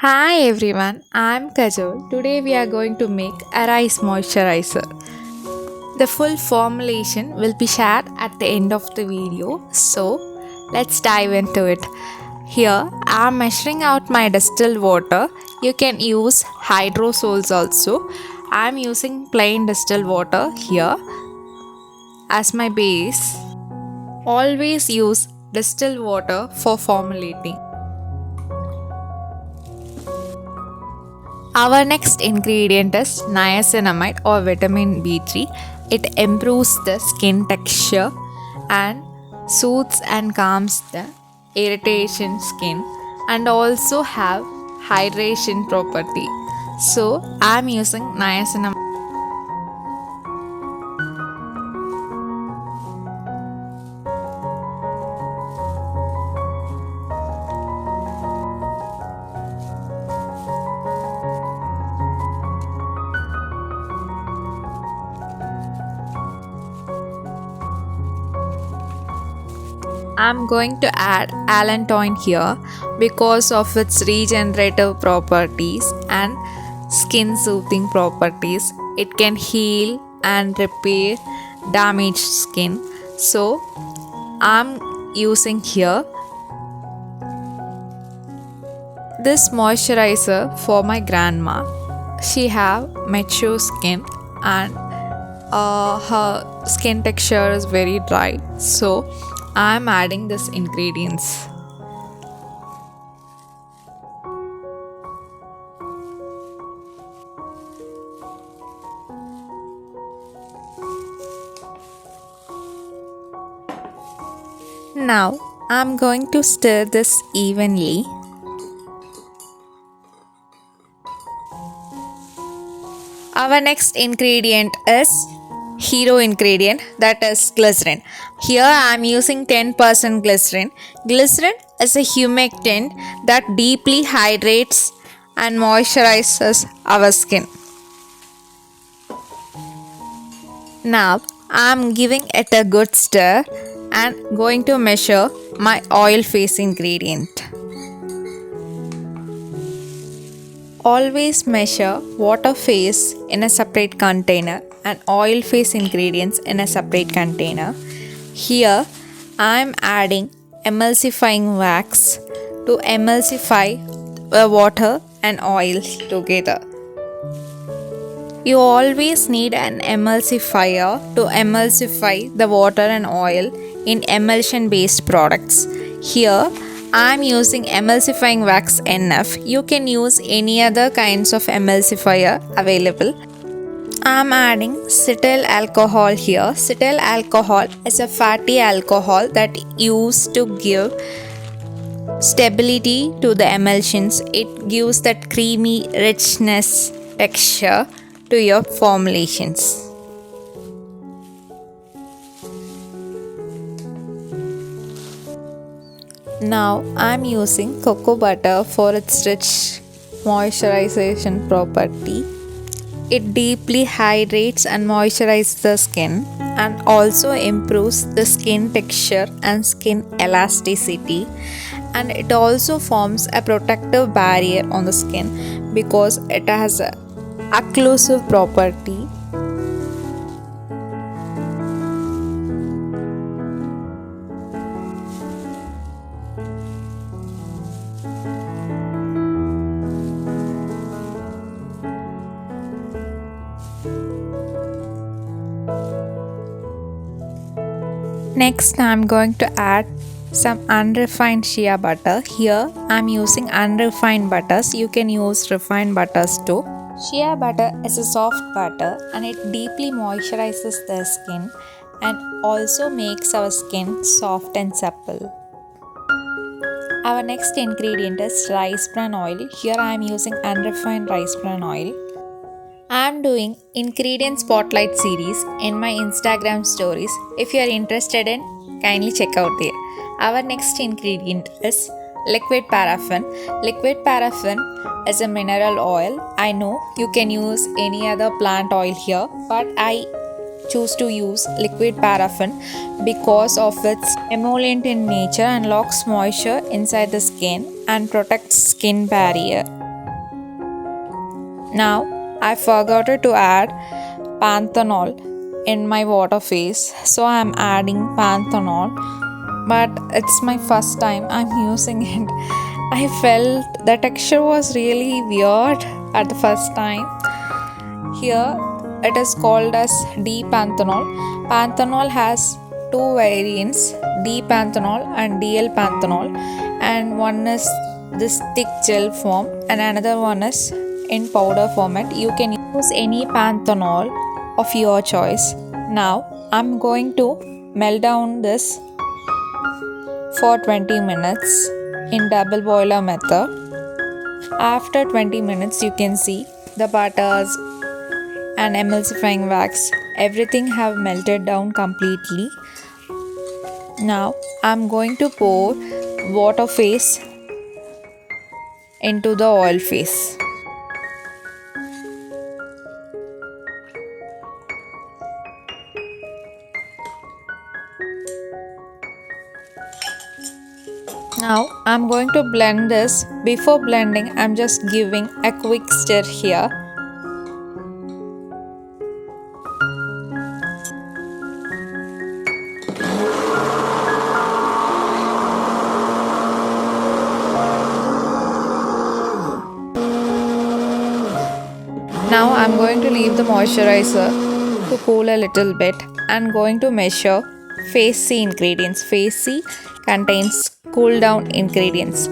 Hi everyone, I'm Kajol. Today we are going to make a rice moisturizer. The full formulation will be shared at the end of the video, so let's dive into it. Here I'm measuring out my distilled water. You can use hydrosols also. I'm using plain distilled water here as my base. Always use distilled water for formulating. Our next ingredient is niacinamide or vitamin B3. It improves the skin texture and soothes and calms the irritation skin and also have hydration property. So I'm using niacinamide. I'm going to add ALLANTOIN here because of its regenerative properties and skin soothing properties. It can heal and repair damaged skin. So I'm using here this moisturizer for my grandma. She have mature skin and her skin texture is very dry. So I'm adding this ingredients. Now I'm going to stir this evenly. Our next ingredient is hero ingredient, that is glycerin. Here I am using 10% glycerin. Glycerin is a humectant that deeply hydrates and moisturizes our skin. Now I am giving it a good stir and going to measure my oil phase ingredient. Always measure water phase in a separate container and oil phase ingredients in a separate container. Here I am adding emulsifying wax to emulsify the water and oil together. You always need an emulsifier to emulsify the water and oil in emulsion based products. Here I am using emulsifying wax NF. You can use any other kinds of emulsifier available. I am adding CETYL alcohol here. CETYL alcohol is a fatty alcohol that used to give stability to the emulsions. It gives that creamy richness texture to your formulations. Now I am using cocoa butter for its rich moisturization property. It deeply hydrates and moisturizes the skin and also improves the skin texture and skin elasticity, and it also forms a protective barrier on the skin because it has a occlusive property. Next, I am going to add some unrefined shea butter. Here I am using unrefined butters. You can use refined butters too. Shea butter is a soft butter and it deeply moisturizes the skin and also makes our skin soft and supple. Our next ingredient is rice bran oil. Here I am using unrefined rice bran oil. I am doing ingredient spotlight series in my Instagram stories. If you are interested in, kindly check out there. Our next ingredient is liquid paraffin. Liquid paraffin is a mineral oil. I know you can use any other plant oil here, but I choose to use liquid paraffin because of its emollient in nature and locks moisture inside the skin and protects skin barrier. Now I forgot to add panthenol in my water phase, so I'm adding panthenol, but it's my first time I'm using it. I felt the texture was really weird at the first time. Here it is called as D-panthenol. Panthenol has two variants, D-panthenol and DL-panthenol, and one is this thick gel form and another one is in powder format. You can use any panthenol of your choice. Now I'm going to melt down this for 20 minutes in double boiler method. After 20 minutes you can see the butters and emulsifying wax, everything have melted down completely. Now I'm going to pour water phase into the oil phase. Now I'm going to blend this. Before blending, I'm just giving a quick stir here. Now I'm going to leave the moisturizer to cool a little bit and going to measure phase C ingredients. Phase C contains cool down ingredients.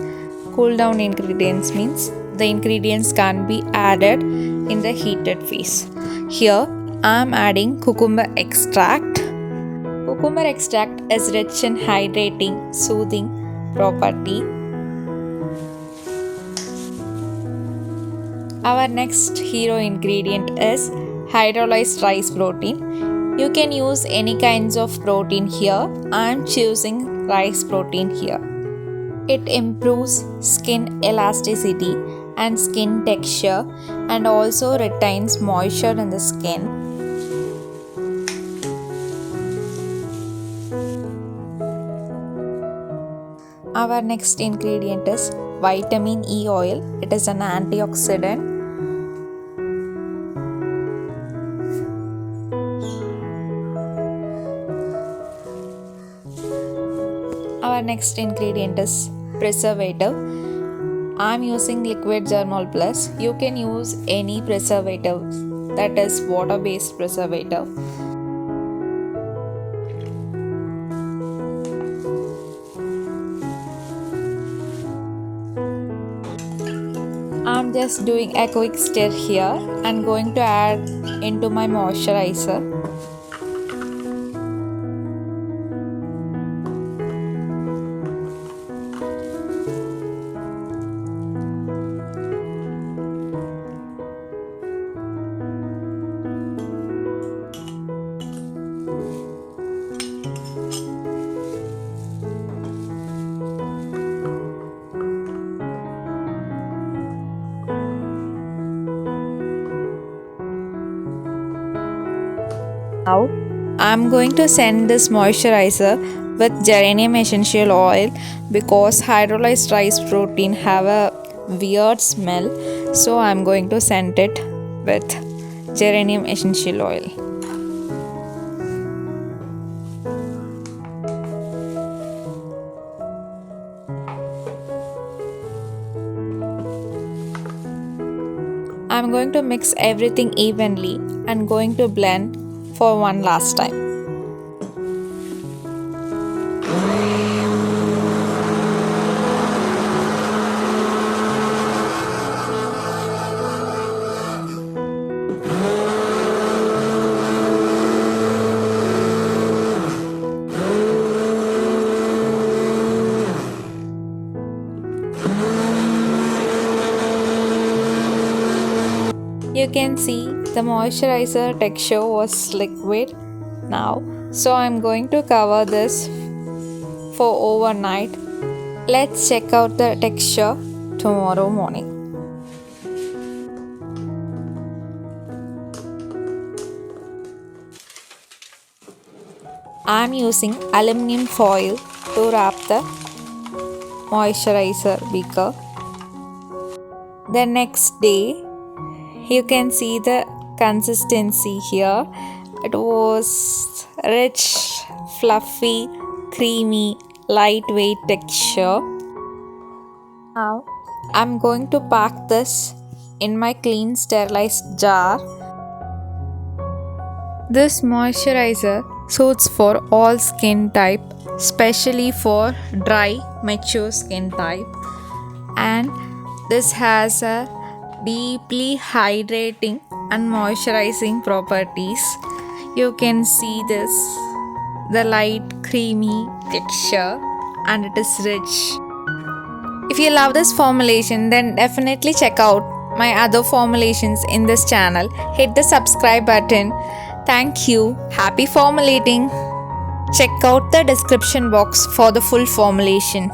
Cool down ingredients means the ingredients can be added in the heated phase. Here I am adding cucumber extract. Cucumber extract is rich in hydrating, soothing property. Our next hero ingredient is hydrolyzed rice protein. You can use any kinds of protein here. I am choosing rice protein here. It improves skin elasticity and skin texture and also retains moisture in the skin. Our next ingredient is vitamin E oil. It is an antioxidant. Our next ingredient is preservative. I am using liquid GERMAL plus. You can use any preservative, that is water based preservative. I'm just doing a quick stir here and going to add into my moisturizer. Now I'm going to send this moisturizer with geranium essential oil because hydrolyzed rice protein have a weird smell, so I'm going to send it with geranium essential oil. I'm going to mix everything evenly and going to blend for one last time. You can see the moisturizer texture was liquid now, so I'm going to cover this for overnight. Let's check out the texture tomorrow morning. I'm using aluminum foil to wrap the moisturizer beaker. The next day, You can see the consistency here. It was rich, fluffy, creamy, lightweight texture. Now I'm going to pack this in my clean sterilized jar. This moisturizer suits for all skin type, especially for dry, mature skin type. And this has a deeply hydrating and moisturizing properties. You can see this, the light creamy texture, and it is rich. If you love this formulation, then definitely check out my other formulations in this channel. Hit the subscribe button. Thank you. Happy formulating. Check out the description box for the full formulation.